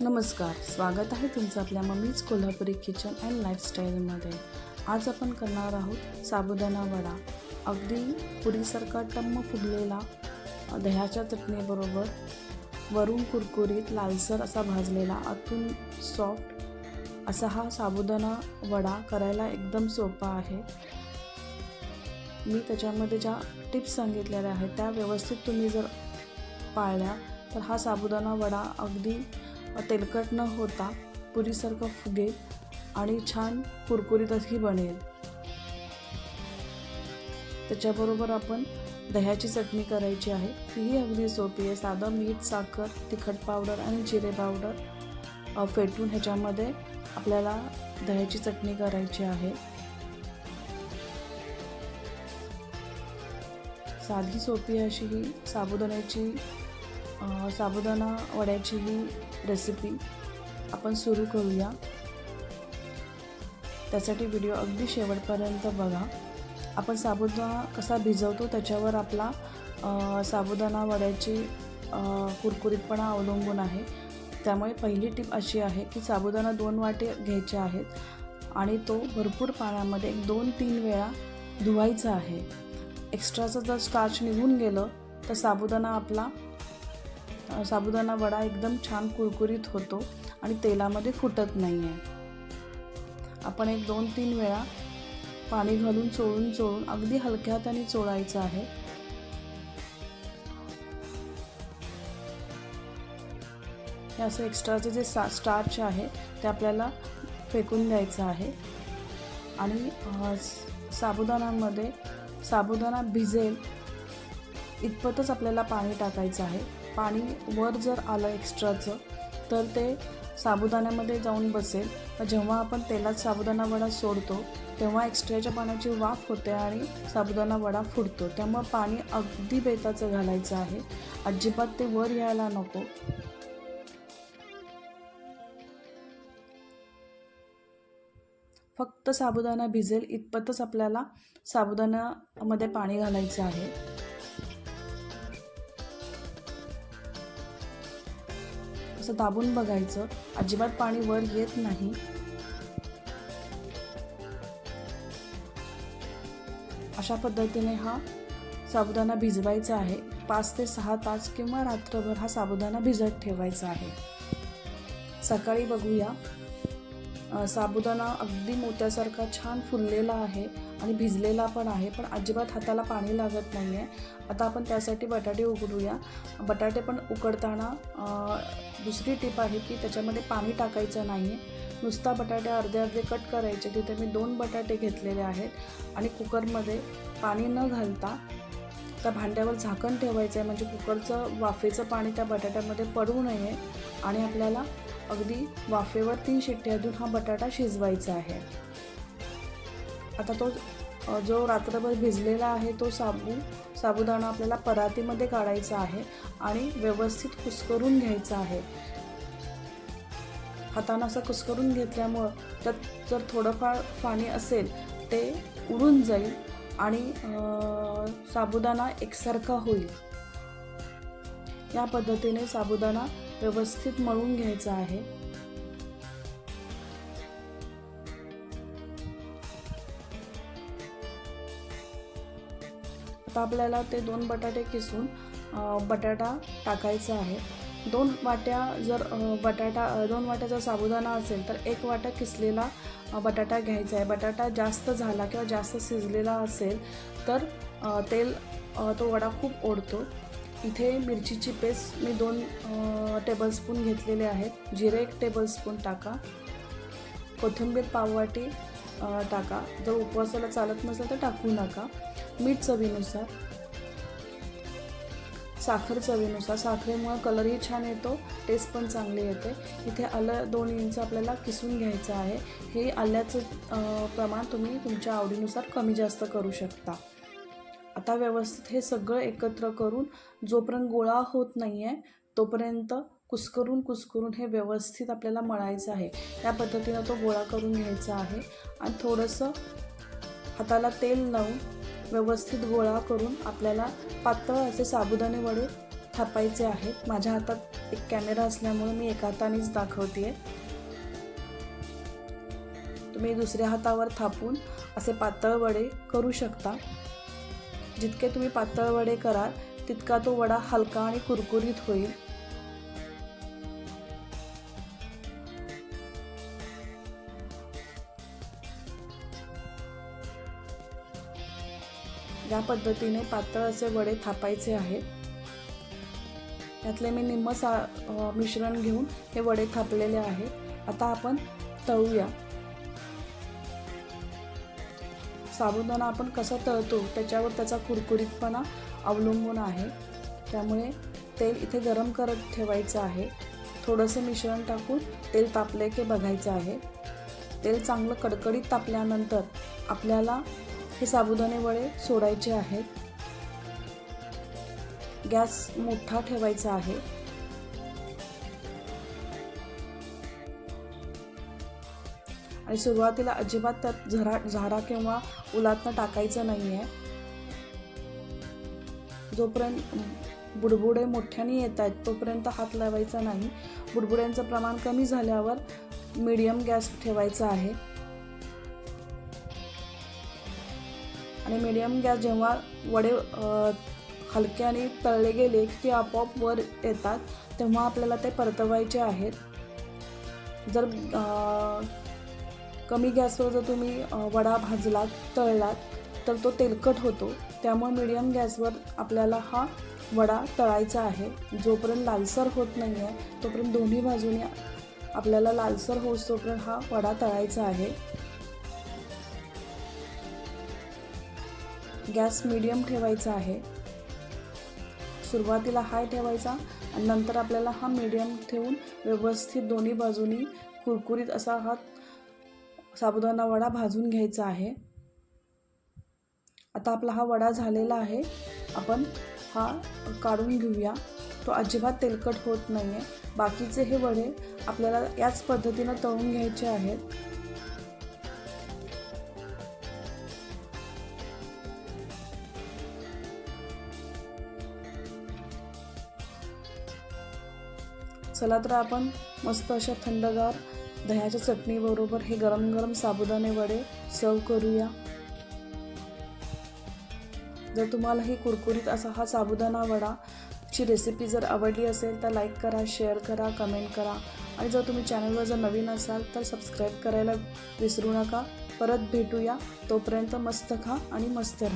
नमस्कार, स्वागत आहे तुमचं आपल्या मम्मीज कोल्हापुरी किचन अँड लाईफस्टाईलमध्ये। आज आपण करणार आहोत साबुदाणा वडा। अगदी पुरीसारखा टम्म फुगलेला दह्याच्या चटणीबरोबर, वरून कुरकुरीत लालसर असा भाजलेला, आतून सॉफ्ट असा हा साबुदाणा वडा करायला एकदम सोपा आहे। मी त्याच्यामध्ये ज्या टिप्स सांगितलेल्या आहेत त्या व्यवस्थित तुम्ही जर पाळल्या तर हा साबुदाणा वडा अगदी तेलकट न होता पुरीसारखं फुगेल आणि छान कुरकुरीतही बनेल। त्याच्याबरोबर आपण दह्याची चटणी करायची आहे, तीही अगदी सोपी आहे। साधं मीठ, साखर, तिखट पावडर आणि जिरे पावडर फेटून ह्याच्यामध्ये आपल्याला दह्याची चटणी करायची आहे। साधी सोपी अशी ही साबुदाणा वड्याची ही रेसिपी आपण सुरू करूया। त्यासाठी व्हिडिओ अगदी शेवटपर्यंत बघा। आपण साबुदाणा कसा भिजवतो त्याच्यावर आपला साबुदाणा वड्याची कुरकुरीतपणा अवलंबून आहे। त्यामुळे पहिली टिप अशी आहे की साबुदाणा 2 वाटे घ्यायचे आहेत आणि तो भरपूर पाण्यामध्ये 2-3 वेळा धुवायचा आहे। एक्स्ट्राचं जर स्टार्च निघून गेलं तर साबुदाणा वडा एकदम छान कुरकुरीत होतो आणि तेलामध्ये फुटत नाही आहे। आपण 2-3 वेळा पाणी घालून चोळून अगदी हलक्या हाताने चोळायचं आहे। हे असं एक्स्ट्राचं जे स्टार्च आहे ते आपल्याला फेकून द्यायचं आहे आणि साबुदाणा भिजेल इतपतच आपल्याला पाणी टाकायचं आहे। पाणी वर जर आलं एक्स्ट्राचं तर ते साबुदाण्यामध्ये जाऊन बसेल। जेव्हा आपण तेलात साबुदाणा वडा सोडतो तेव्हा एक्स्ट्राच्या पाण्याची वाफ होते आणि साबुदाणा वडा फुटतो। त्यामुळे पाणी अगदी बेताचं घालायचं आहे, अजिबात ते वर यायला नको। फक्त साबुदाणा भिजेल इतपतच आपल्याला साबुदाण्यामध्ये पाणी घालायचं आहे। असं दाबून बघायचं, अजिबात पाणी वर येत नाही। अशा पद्धतीने हा साबुदाणा भिजवायचा आहे। 5 ते 6 तास किंवा रात्रभर हा साबुदाणा भिजत ठेवायचा आहे। सकाळी बघूया साबुदाणा अगदी मोत्यासारखा छान फुललेला आहे आणि भिजलेला पण आहे, पण अजिबात हाताला पाणी लागत नाही आहे। आता आपण त्यासाठी बटाटे उकडूया। बटाटे पण उकडताना दुसरी टिप आहे की त्याच्यामध्ये पाणी टाकायचं नाही आहे। नुसता बटाटे अर्धे कट करायचे। तिथे मी 2 बटाटे घेतलेले आहेत आणि कुकरमध्ये पाणी न घालता त्या भांड्यावर झाकण ठेवायचं आहे, म्हणजे कुकरचं वाफेचं पाणी त्या बटाट्यामध्ये पडू नये आणि आपल्याला अगदी वाफेवर 3 शिट्ट्या देऊन हा बटाटा शिजवायचा आहे। आता तो जो रात्रभर भिजलेला आहे तो साबुदाणा आपल्याला परातीमध्ये काढायचा आहे आणि व्यवस्थित कुस्करून घ्यायचा आहे। हातानं असं कुस्करून घेतल्यामुळं त्यात जर थोडंफार पाणी असेल ते उडून जाईल आणि साबुदाणा एकसारखा होईल। या पद्धतीने साबुदाणा व्यवस्थित मळून घ्यायचा आहे। आता आपल्याला ते 2 बटाटे किसून बटाटा टाकायचा आहे। 2 वाट्या जर साबुदाणा असेल तर 1 वाटा किसलेला बटाटा घ्यायचा आहे। बटाटा जास्त झाला किंवा जास्त शिजलेला असेल तर तो वडा खूप ओढतो। इथे मिरचीची पेस्ट मी 2 टेबलस्पून घेतलेले आहेत। जिरे 1 टेबलस्पून टाका। कोथिंबीर पाववाटी टाका। जर उपवासाला चालत नसेल तर टाकू नका। मीठ चवीनुसार, साखर चवीनुसार। साखरेमुळे कलरही छान येतो, टेस्ट पण चांगली येते। इथे आलं 2 इंच आपल्याला किसून घ्यायचं आहे। हे आल्याचं प्रमाण तुम्ही तुमच्या आवडीनुसार कमी जास्त करू शकता। आता व्यवस्थित हे सगळं एकत्र करून जोपर्यंत गोळा होत नाही आहे तोपर्यंत कुस्करून हे व्यवस्थित आपल्याला मळायचं आहे। या पद्धतीनं तो गोळा करून घ्यायचा आहे आणि थोडंसं हाताला तेल लावून व्यवस्थित गोळा करून आपल्याला पातळ असे साबुदाणे वडे थापायचे आहेत. माझ्या हातात एक कॅमेरा असल्यामुळे मी एका हातानेच दाखवते. तुम्ही दुसऱ्या हातावर थापून असे पातळ वडे करू शकता. जितके तुम्ही पातळ वडे कराल तितका तो वडा हलका आणि कुरकुरीत होईल. या पद्धतीने पातळ असे वडे थापायचे आहेत. त्यातले मी निम्म मिश्रण घेऊन हे वडे थापलेले आहेत. आता आपण तळूया. साबुदाणा आपण कसा तळतो त्याच्यावर त्याचा कुरकुरीतपणा अवलंबून आहे. त्यामुळे तेल इथे गरम करत ठेवायचं आहे. थोडंसं मिश्रण टाकून तेल तापले की बघायचं आहे. तेल चांगलं कडकडीत तापल्यानंतर आपल्याला हे साबुदाणे वडे सोडायचे आहेत. गॅस मोठा ठेवायचा आहे. आणि सुरुवातीला अजिबात त्यात झारा किंवा उलातनं टाकायचं नाही आहे. जोपर्यंत बुडबुडे मोठ्याने येत आहेत तोपर्यंत हात लावायचा नाही. बुडबुड्यांचं प्रमाण कमी झाल्यावर मीडियम गॅस ठेवायचा आहे. आणि मीडियम गॅस जेव्हा वडे हलक्याने तळले गेले की ते आपोआप वर येतात तेव्हा आपल्याला ते परतवायचे आहेत. जर कमी गॅसवर जर तुम्ही वडा भाजलात तळलात तर तो तेलकट होतो. त्यामुळे मीडियम गॅसवर आपल्याला हा वडा तळायचा आहे. जोपर्यंत लालसर होत नाही आहे तोपर्यंत दोन्ही बाजूने आपल्याला लालसर होस तोपर्यंत हा वडा तळायचा आहे. गॅस मीडियम ठेवायचा आहे. सुरुवातीला हाय ठेवायचा आणि नंतर आपल्याला हा मीडियम ठेवून व्यवस्थित दोन्ही बाजूनी कुरकुरीत असा हा साबुदाणा वडा भाजून घ्यायचा आहे. आता आपला हा वडा झालेला आहे. आपण हा काढून घेऊया. तो अजिबात तेलकट होत नाही आहे. बाकीचे हे वडे आपल्याला याच पद्धतीनं तळून घ्यायचे आहेत. चला तर आपण मस्त अशा थंडगार दह्याच्या चटणीबरोबर हे गरम गरम साबुदाणे वडे सर्व करूया. जर तुम्हाला ही कुरकुरीत असा हा साबुदाणा वडाची रेसिपी जर आवडली असेल तर लाईक करा, शेअर करा, कमेंट करा. आणि जर तुम्ही चॅनलवर जर नवीन असाल तर सबस्क्राईब करायला विसरू नका. परत भेटूया. तोपर्यंत मस्त खा आणि मस्त राहा.